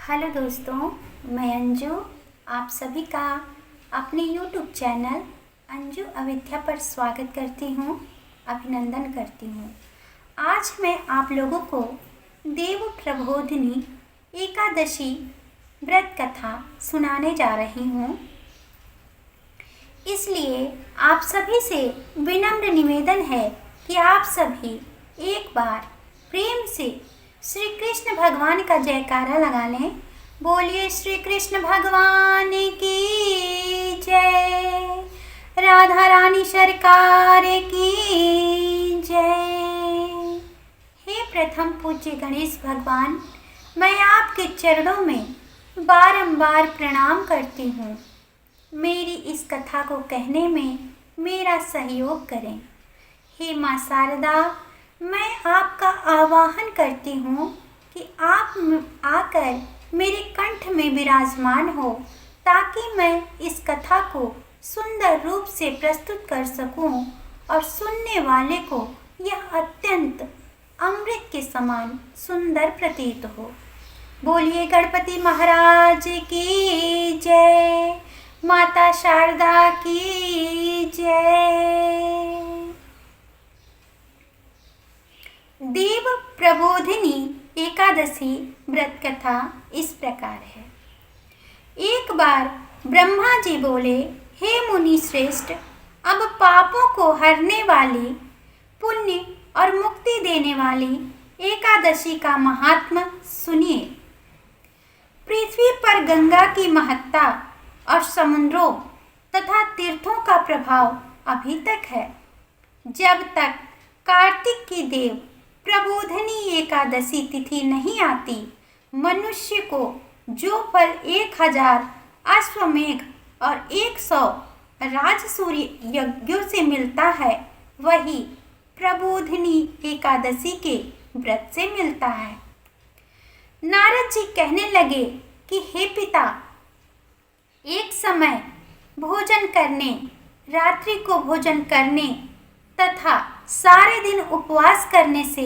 Hello दोस्तों, मैं अंजू आप सभी का अपने YouTube चैनल अंजू अविद्या पर स्वागत करती हूँ, अभिनंदन करती हूँ। आज मैं आप लोगों को देव प्रबोधिनी एकादशी व्रत कथा सुनाने जा रही हूँ। इसलिए आप सभी से विनम्र निवेदन है कि आप सभी एक बार प्रेम से श्री कृष्ण भगवान का जयकारा लगा लें। बोलिए श्री कृष्ण भगवान की जय, राधा रानी सरकार की जय। हे प्रथम पूज्य गणेश भगवान, मैं आपके चरणों में बारंबार प्रणाम करती हूँ। मेरी इस कथा को कहने में मेरा सहयोग करें। हे माँ शारदा, मैं आपका आवाहन करती हूँ कि आप आकर मेरे कंठ में विराजमान हो, ताकि मैं इस कथा को सुंदर रूप से प्रस्तुत कर सकूं और सुनने वाले को यह अत्यंत अमृत के समान सुंदर प्रतीत हो। बोलिए गणपति महाराज की जय, माता शारदा की जय। देव प्रबोधिनी एकादशी व्रत कथा इस प्रकार है। एक बार ब्रह्मा जी बोले, हे मुनि श्रेष्ठ, अब पापों को हरने वाली, पुण्य और मुक्ति देने वाली एकादशी का महात्म्य सुनिए। पृथ्वी पर गंगा की महत्ता और समुद्रों तथा तीर्थों का प्रभाव अभी तक है। जब तक कार्तिक की देव प्रबोधिनी एकादशी तिथि नहीं आती, मनुष्य को जो फल 1000 अश्वमेघ और 100 राजसूय यज्ञों से मिलता है, वही प्रबोधिनी एकादशी के व्रत से मिलता है। नारद जी कहने लगे कि हे पिता, एक समय भोजन करने, रात्रि को भोजन करने तथा सारे दिन उपवास करने से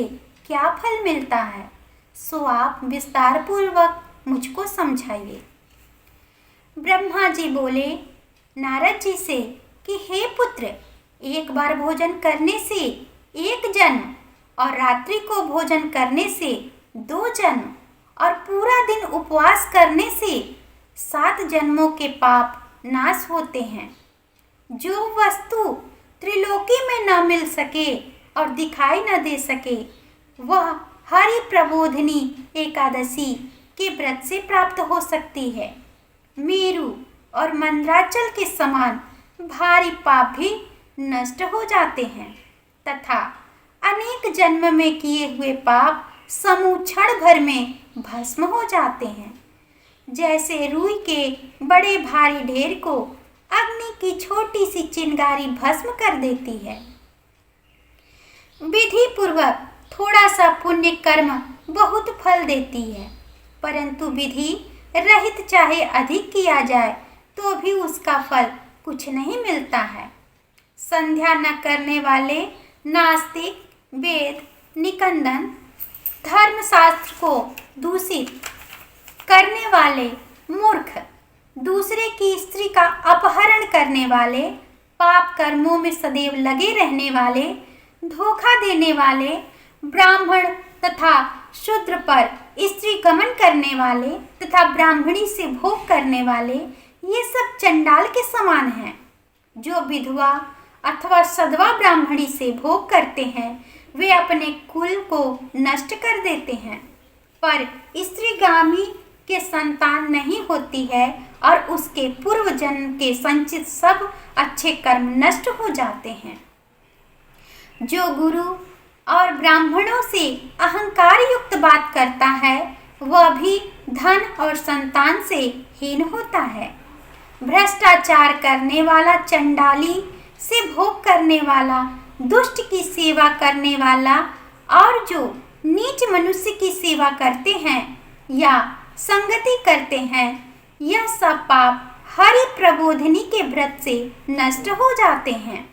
क्या फल मिलता है, सो आप विस्तार पूर्वक मुझको समझाइए। ब्रह्मा जी बोले नारद जी से कि हे पुत्र, एक बार भोजन करने से 1 जन्म और रात्रि को भोजन करने से 2 जन्म और पूरा दिन उपवास करने से 7 जन्मों के पाप नाश होते हैं। जो वस्तु त्रिलोकी में न मिल सके और दिखाई न दे सके, वह हरि प्रबोधिनी एकादशी के व्रत से प्राप्त हो सकती है। मेरु और मंदराचल के समान भारी पाप भी नष्ट हो जाते हैं तथा अनेक जन्म में किए हुए पाप समूह क्षण भर में भस्म हो जाते हैं। जैसे रुई के बड़े भारी ढेर को अग्नि की छोटी सी चिंगारी भस्म कर देती है। विधि पूर्वक थोड़ा सा पुण्य कर्म बहुत फल देती है, परंतु विधि रहित चाहे अधिक किया जाए तो भी उसका फल कुछ नहीं मिलता है। संध्या न करने वाले नास्तिक, वेद निकंदन, धर्मशास्त्र को दूषित करने वाले मूर्ख, दूसरे की स्त्री का अपहरण करने वाले, पाप कर्मों में सदैव लगे रहने वाले, धोखा देने वाले, ब्राह्मण तथा शूद्र पर स्त्री गमन करने वाले तथा ब्राह्मणी से भोग करने वाले, ये सब चंडाल के समान हैं। जो विधवा अथवा सधवा ब्राह्मणी से भोग करते हैं, वे अपने कुल को नष्ट कर देते हैं, पर स्त्रीगामी के संतान नहीं होती है और उसके पूर्व जन्म के संचित सब अच्छे कर्म नष्ट हो जाते हैं। जो गुरु और ब्राह्मणों से अहंकार युक्त बात करता है, वह भी धन और संतान से हीन होता है। भ्रष्टाचार करने वाला, चंडाली से भोग करने वाला, दुष्ट की सेवा करने वाला और जो नीच मनुष्य की सेवा करते हैं या संगति करते हैं, यह सब पाप हरि प्रबोधिनी के व्रत से नष्ट हो जाते हैं।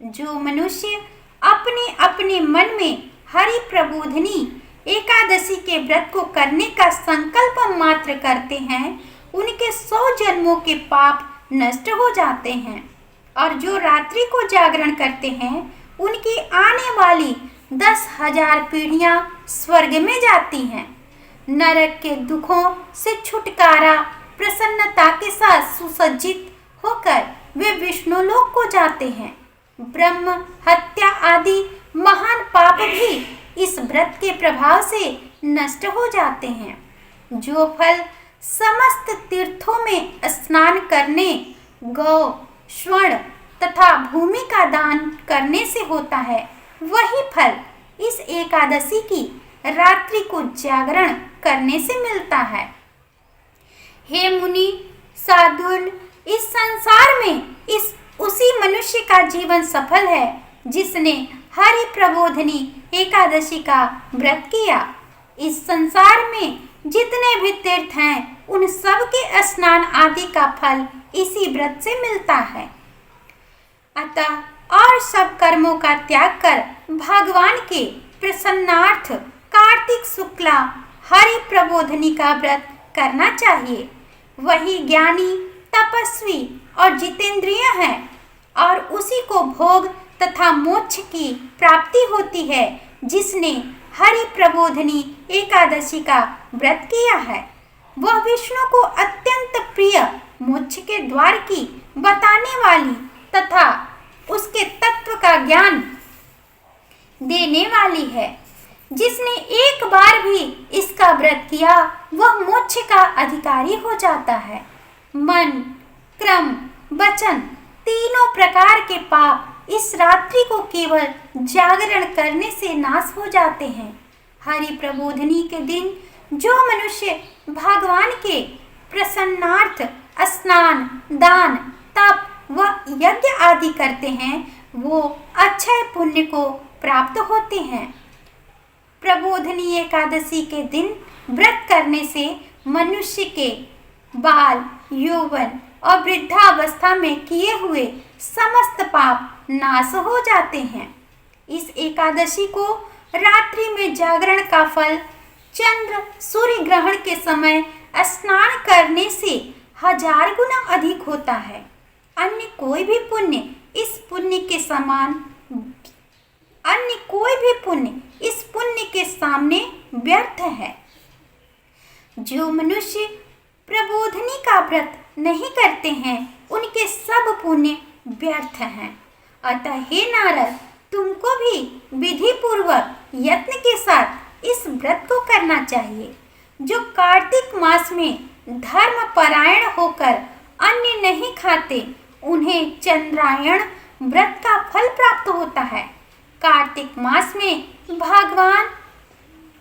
जो मनुष्य अपने अपने मन में हरि प्रबोधिनी एकादशी के व्रत को करने का संकल्प मात्र करते हैं, उनके 100 जन्मों के पाप नष्ट हो जाते हैं। और जो रात्रि को जागरण करते हैं, उनकी आने वाली 10,000 पीढ़ियां स्वर्ग में जाती हैं। नरक के दुखों से छुटकारा प्रसन्नता के साथ सुसज्जित होकर वे विष्णुलोक को जाते हैं। ब्रह्म हत्या आदि महान पाप भी इस व्रत के प्रभाव से नष्ट हो जाते हैं। जो फल समस्त तीर्थों में स्नान करने, गौ, स्वर्ण तथा भूमि का दान करने से होता है, वही फल इस एकादशी की रात्रि को जागरण करने से मिलता है। हे मुनि साधुन, इस संसार में उसी मनुष्य का जीवन सफल है जिसने हरि प्रबोधिनी एकादशी का व्रत किया। इस संसार में जितने भी तीर्थ हैं, उन सब के स्नान आदि का फल इसी व्रत से मिलता है। अतः और सब कर्मों का त्याग कर भगवान के प्रसन्नार्थ कार्तिक शुक्ला हरि प्रबोधिनी का व्रत करना चाहिए। वही ज्ञानी, तपस्वी और जितेंद्रिय है और उसी को भोग तथा मोक्ष की प्राप्ति होती है जिसने हरि प्रबोधिनी एकादशी का व्रत किया है। वह विष्णु को अत्यंत प्रिय मोक्ष के द्वार की बताने वाली तथा उसके तत्व का ज्ञान देने वाली है। जिसने एक बार भी इसका व्रत किया, वह मोक्ष का अधिकारी हो जाता है। मन, क्रम, वचन तीनों प्रकार के पाप इस रात्रि को केवल जागरण करने से नाश हो जाते हैं। हरि प्रबोधिनी के दिन जो मनुष्य भगवान के प्रसन्नार्थ स्नान, दान, तप व यज्ञ आदि करते हैं, वो अक्षय पुण्य को प्राप्त होते हैं। प्रबोधिनी एकादशी के दिन व्रत करने से मनुष्य के बाल, यौवन और वृद्धावस्था में किए हुए समस्त पाप नाश हो जाते हैं। इस एकादशी को रात्रि में जागरण का फल चंद्र सूर्य ग्रहण के समय स्नान करने से 1000 गुना अधिक होता है। अन्य कोई भी पुण्य इस पुण्य के सामने व्यर्थ है। जो मनुष्य प्रबोधिनी का व्रत नहीं करते हैं, उनके सब पुण्य व्यर्थ हैं। अतः हे नारद, तुमको भी विधि पूर्वक यत्न के साथ इस व्रत को करना चाहिए। जो कार्तिक मास में धर्म परायण होकर अन्न नहीं खाते, उन्हें चंद्रायण व्रत का फल प्राप्त होता है। कार्तिक मास में भगवान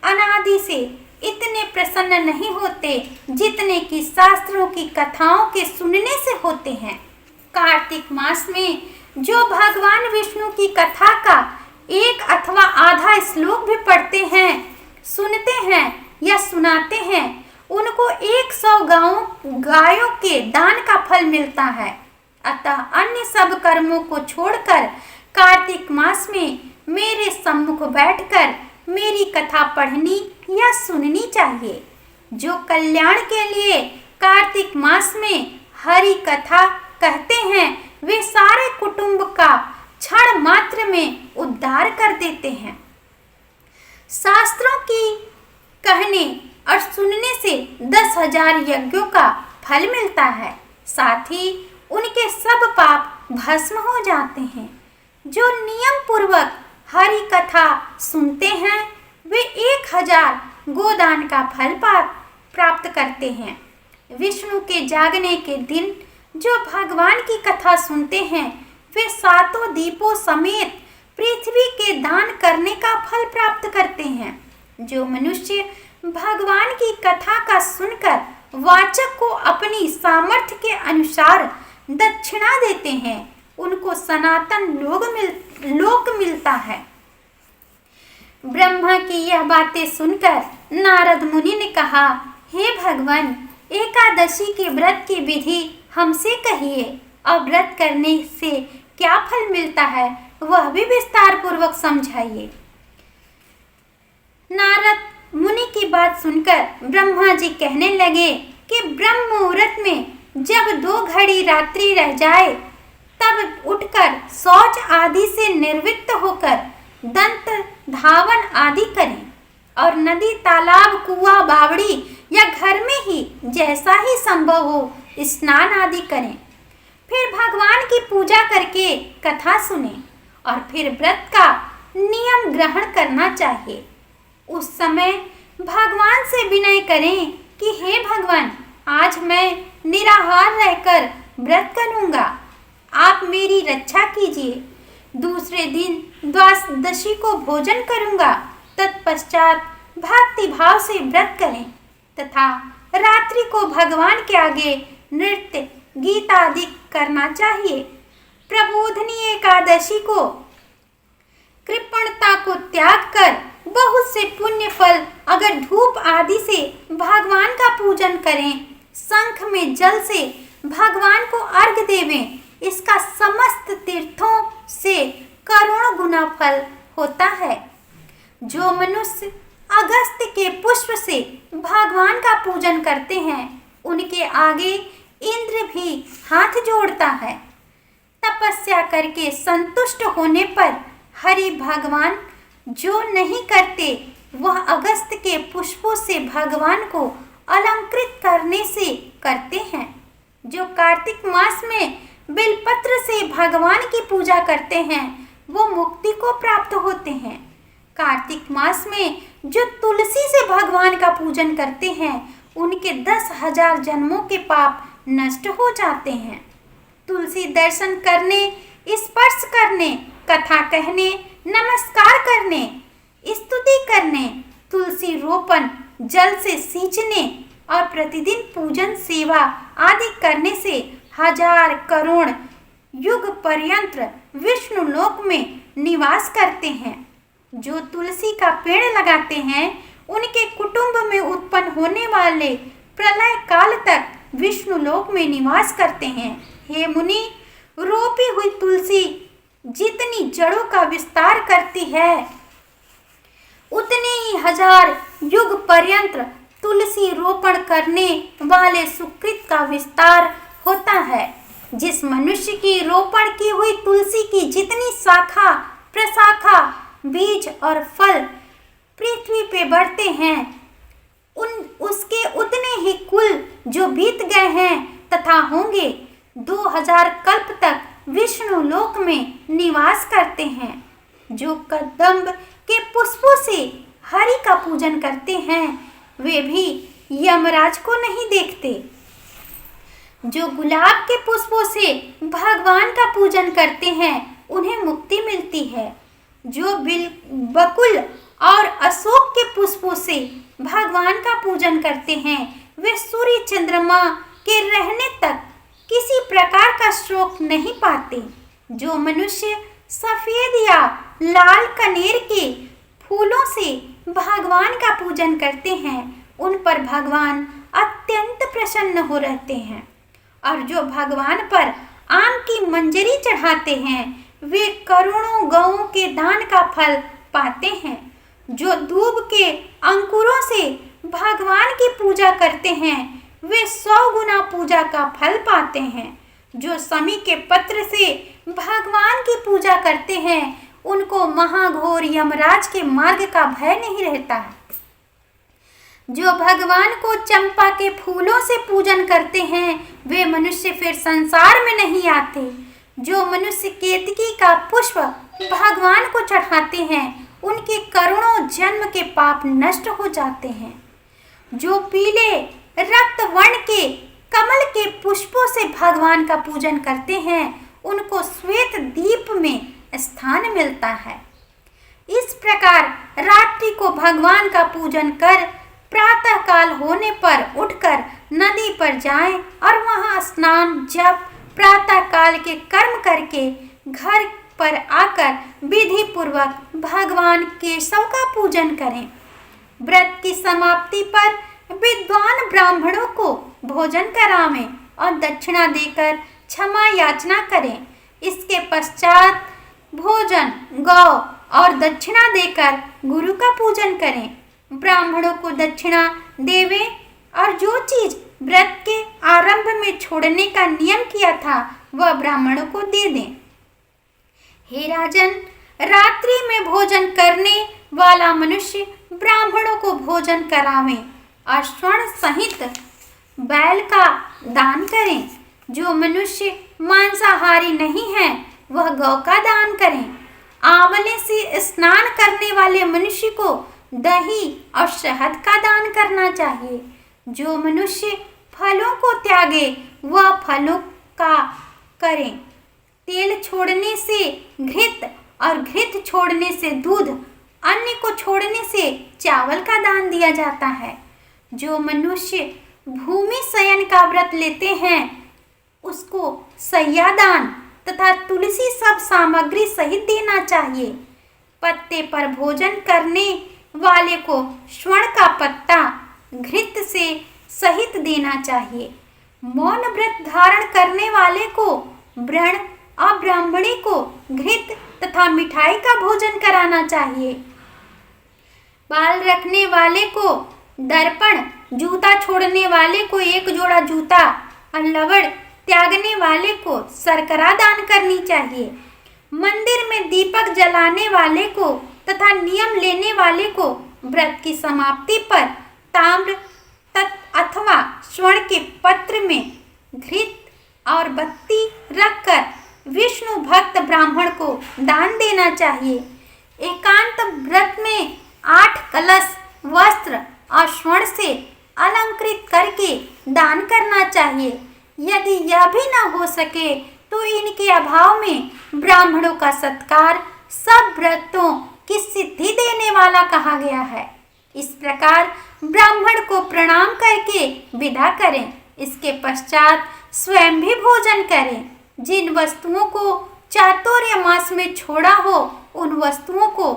अनादि से इतने प्रसन्न नहीं होते जितने कि शास्त्रों की कथाओं के सुनने से होते हैं। कार्तिक मास में जो भगवान विष्णु की कथा का एक अथवा आधा श्लोक भी पढ़ते हैं, सुनते हैं या सुनाते हैं, उनको 100 गायों के दान का फल मिलता है। अतः अन्य सब कर्मों को छोड़कर कार्तिक मास में मेरे सम्मुख बैठकर मेरी कथा पढ़नी या सुननी चाहिए। जो कल्याण के लिए कार्तिक मास में हरि कथा कहते हैं, वे सारे कुटुंब का क्षण मात्र में उद्धार कर देते हैं। शास्त्रों की कहने और सुनने से 10,000 यज्ञों का फल मिलता है। साथ ही उनके सब पाप भस्म हो जाते हैं। जो नियम पूर्वक हरि कथा सुनते हैं, वे 1000 गोदान का फल प्राप्त करते हैं। विष्णु के जागने के दिन जो भगवान की कथा सुनते हैं, वे 7 दीपों समेत पृथ्वी के दान करने का फल प्राप्त करते हैं। जो मनुष्य भगवान की कथा का सुनकर वाचक को अपनी सामर्थ्य के अनुसार दक्षिणा देते हैं, उनको सनातन लोक मिलता है। ब्रह्मा की यह बातें सुनकर नारद मुनि ने कहा, हे भगवान, एकादशी के व्रत की विधि हमसे कहिए और व्रत करने से क्या फल मिलता है, वह भी विस्तार पूर्वक समझाइए। नारद मुनि की बात सुनकर ब्रह्मा जी कहने लगे कि ब्रह्म मुहूर्त में जब 2 घड़ी रात्रि रह जाए तब उठकर शौच आदि से निर्वृत्त होकर दंत धावन आदि करें और नदी तालाब कुआं बावड़ी या घर में ही जैसा ही संभव हो स्नान आदि करें। फिर भगवान की पूजा करके कथा सुने और फिर व्रत का नियम ग्रहण करना चाहिए। उस समय भगवान से विनय करें कि हे भगवान, आज मैं निराहार रहकर व्रत करूंगा, आप मेरी रक्षा कीजिए। दूसरे दिन द्वादशी को भोजन करूंगा, तत्पश्चात भक्ति भाव से व्रत करें तथा रात्रि को भगवान के आगे नृत्य गीत आदि करना चाहिए। प्रबोधिनी एकादशी को कृपणता को त्याग कर बहुत से पुण्य फल अगर धूप आदि से भगवान का पूजन करें, शंख में जल से भगवान को अर्घ्य देवें, इसका समस्त तीर्थों से करोड़ों गुना फल होता है। जो मनुष्य अगस्त्य के पुष्प से भगवान का पूजन करते हैं, उनके आगे इंद्र भी हाथ जोड़ता है। तपस्या करके संतुष्ट होने पर हरि भगवान जो नहीं करते, वह अगस्त्य के पुष्पों से भगवान को अलंकृत करने से करते हैं। जो कार्तिक मास में बेलपत्र से भगवान की पूजा करते हैं, वो मुक्ति को प्राप्त होते हैं। कार्तिक मास में जो तुलसी से भगवान का पूजन करते हैं, उनके 10,000 जन्मों के पाप नष्ट हो जाते हैं। तुलसी दर्शन करने, स्पर्श करने, कथा कहने, नमस्कार करने, स्तुति करने, तुलसी रोपण, जल से सींचने और प्रतिदिन पूजन सेवा आदि करने से 1000 करोड़ युग पर्यंत विष्णु लोक में निवास करते हैं। जो तुलसी का पेड़ लगाते हैं, उनके कुटुंब में उत्पन्न होने वाले प्रलय काल तक विष्णु लोक में निवास करते हैं। हे मुनि, रोपी हुई तुलसी जितनी जड़ों का विस्तार करती है, उतने ही 1000 युग पर्यंत तुलसी रोपण करने वाले सुकृत का विस्तार होता है। जिस मनुष्य की रोपण की हुई तुलसी की जितनी शाखा प्रशाखा बीज और फल पृथ्वी पे बढ़ते हैं, उसके उतने ही कुल जो बीत गए हैं तथा होंगे 2000 कल्प तक विष्णु लोक में निवास करते हैं। जो कदम्ब के पुष्पों से हरि का पूजन करते हैं, वे भी यमराज को नहीं देखते। जो गुलाब के पुष्पों से भगवान का पूजन करते हैं, उन्हें मुक्ति मिलती है। जो बकुल और अशोक के पुष्पों से भगवान का पूजन करते हैं, वे सूर्य चंद्रमा के रहने तक किसी प्रकार का शोक नहीं पाते। जो मनुष्य सफेद या लाल कनेर के फूलों से भगवान का पूजन करते हैं, उन पर भगवान अत्यंत प्रसन्न हो रहते हैं। और जो भगवान पर आम की मंजरी चढ़ाते हैं, वे करोड़ों गौओं के दान का फल पाते हैं। जो दूब के अंकुरों से भगवान की पूजा करते हैं, वे 100 गुना पूजा का फल पाते हैं। जो समी के पत्र से भगवान की पूजा करते हैं, उनको महाघोर यमराज के मार्ग का भय नहीं रहता है। जो भगवान को चंपा के फूलों से पूजन करते हैं, वे मनुष्य फिर संसार में नहीं आते। जो मनुष्य केतकी का पुष्प भगवान को चढ़ाते हैं, उनके करोड़ों जन्म के पाप नष्ट हो जाते हैं। जो पीले रक्त वर्ण के कमल के पुष्पों से भगवान का पूजन करते हैं, उनको श्वेत दीप में स्थान मिलता है। इस प्रकार रात्रि को भगवान का पूजन कर प्रातः काल होने पर उठकर नदी पर जाएं और वहां स्नान जप प्रातः काल के कर्म करके घर पर आकर विधि पूर्वक भगवान केशव का पूजन करें। व्रत की समाप्ति पर विद्वान ब्राह्मणों को भोजन करावें और दक्षिणा देकर क्षमा याचना करें। इसके पश्चात भोजन, गौ और दक्षिणा देकर गुरु का पूजन करें। ब्राह्मणों को दक्षिणा देवे और जो चीज व्रत के आरंभ में छोड़ने का नियम किया था वह ब्राह्मणों को दे दें। हे राजन, रात्रि में भोजन करने वाला मनुष्य ब्राह्मणों को भोजन करावे और स्वर्ण सहित बैल का दान करें। जो मनुष्य मांसाहारी नहीं है वह गौ का दान करें। आंवले से स्नान करने वाले मनुष्य को दही और शहद का दान करना चाहिए। जो मनुष्य फलों को त्यागे वह फलों का करें। तेल छोड़ने से घृत और घृत छोड़ने से दूध, अन्न को छोड़ने से चावल का दान दिया जाता है। जो मनुष्य भूमि शयन का व्रत लेते हैं उसको सैया दान तथा तुलसी सब सामग्री सहित देना चाहिए। पत्ते पर भोजन करने वाले को स्वर्ण का पत्ता घृत से सहित देना चाहिए। मौन व्रत धारण करने वाले को व्रण और ब्राह्मणी को घृत तथा मिठाई का भोजन कराना चाहिए। बाल रखने वाले को दर्पण, जूता छोड़ने वाले को एक जोड़ा जूता और लवड़ त्यागने वाले को शर्करा दान करनी चाहिए। मंदिर में दीपक जलाने वाले को तथा नियम लेने वाले को व्रत की समाप्ति पर ताम्र अथवा स्वर्ण के पत्र में घृत और बत्ती रखकर विष्णु भक्त ब्राह्मण को दान देना चाहिए। एकांत व्रत में 8 कलश वस्त्र और स्वर्ण से अलंकृत करके दान करना चाहिए। यदि यह भी न हो सके तो इनके अभाव में ब्राह्मणों का सत्कार सब व्रतों की सिद्धि देने वाला कहा गया है। इस प्रकार ब्राह्मण को प्रणाम करके विदा करें। इसके पश्चात स्वयं भी भोजन करें। जिन वस्तुओं को चातुर्य मास में छोड़ा हो उन वस्तुओं को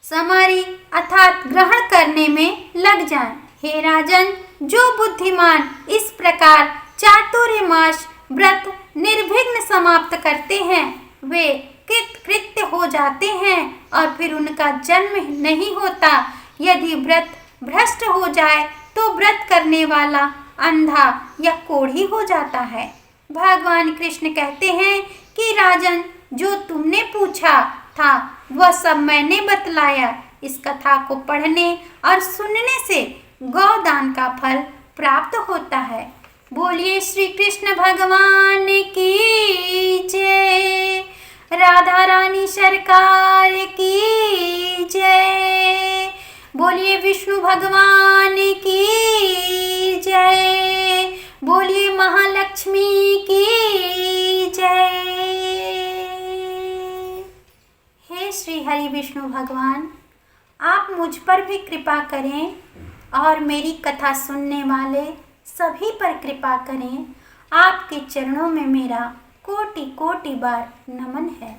समारी अर्थात ग्रहण करने में लग जाएं। हे राजन, जो बुद्धिमान इस प्रकार चातुर्य मास व्रत निर्विघ्न समाप्त करते हैं वे कृत्य हो जाते हैं और फिर उनका जन्म नहीं होता। यदि व्रत भ्रष्ट हो जाए तो व्रत करने वाला अंधा या कोढ़ी हो जाता है। भगवान कृष्ण कहते हैं कि राजन, जो तुमने पूछा था वह सब मैंने बतलाया। इस कथा को पढ़ने और सुनने से गौदान का फल प्राप्त होता है। बोलिए श्री कृष्ण भगवान की जय। राधा रानी सरकार की जय। बोलिए विष्णु भगवान की जय। बोलिए महालक्ष्मी की जय। हे श्री हरि विष्णु भगवान, आप मुझ पर भी कृपा करें और मेरी कथा सुनने वाले सभी पर कृपा करें। आपके चरणों में मेरा कोटि कोटि बार नमन है।